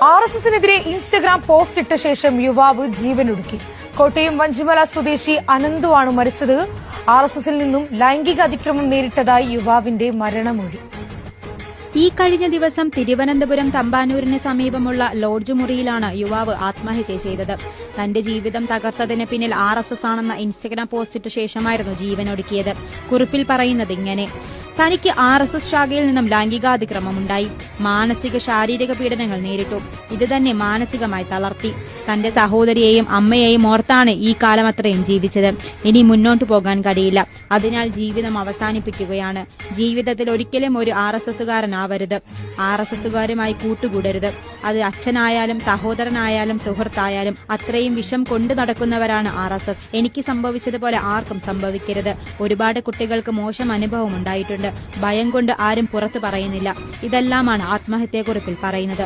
RSSനെതിരെ Instagram post ഇട്ട ശേഷം യുവാവ് ജീവനൊടുക്കി. കോട്ടയം വഞ്ചിമല സ്വദേശി അനന്തുവാണ് മരിച്ചത്. RSSൽ നിന്നും ലൈംഗിക അതിക്രമം നേരിട്ടതായി യുവാവിന്റെ മരണമൊഴി. ഈ കഴിഞ്ഞ ദിവസം തിരുവനന്തപുരം തമ്പാനൂരിന് സമീപമുള്ള ലോഡ്ജ് മുറിയിലാണ് യുവാവ് ആത്മഹത്യ ചെയ്തത്. തന്റെ ജീവിതം തകർത്തതിന് പിന്നിൽ RSS ആണെന്ന ഇൻസ്റ്റഗ്രാം പോസ്റ്റിട്ട ശേഷമായിരുന്നു ജീവനൊടുക്കിയത്. കുറിപ്പിൽ പറയുന്നത് ഇങ്ങനെ: തനിക്ക് RSS ശാഖയിൽ നിന്നും ലൈംഗികാതിക്രമമുണ്ടായി. മാനസിക ശാരീരിക പീഡനങ്ങൾ നേരിട്ടു. ഇത് തന്നെ മാനസികമായി തളർത്തി. തന്റെ സഹോദരിയെയും അമ്മയെയും ഓർത്താണ് ഈ കാലം അത്രയും ജീവിച്ചത്. ഇനി മുന്നോട്ടു പോകാൻ കഴിയില്ല. അതിനാൽ ജീവിതം അവസാനിപ്പിക്കുകയാണ്. ജീവിതത്തിൽ ഒരിക്കലും ഒരു RSSകാരനാവരുത്. RSSകാരുമായി കൂട്ടുകൂടരുത്. അത് അച്ഛനായാലും സഹോദരനായാലും സുഹൃത്തായാലും അത്രയും വിഷം കൊണ്ടു നടക്കുന്നവരാണ് RSS. എനിക്ക് സംഭവിച്ചതുപോലെ ആർക്കും സംഭവിക്കരുത്. ഒരുപാട് കുട്ടികൾക്ക് മോശം അനുഭവം ഉണ്ടായിട്ടുണ്ട്. ഭയം കൊണ്ട് ആരും പുറത്തു പറയുന്നില്ല. ഇതെല്ലാമാണ് ആത്മഹത്യാക്കുറിപ്പിൽ പറയുന്നത്.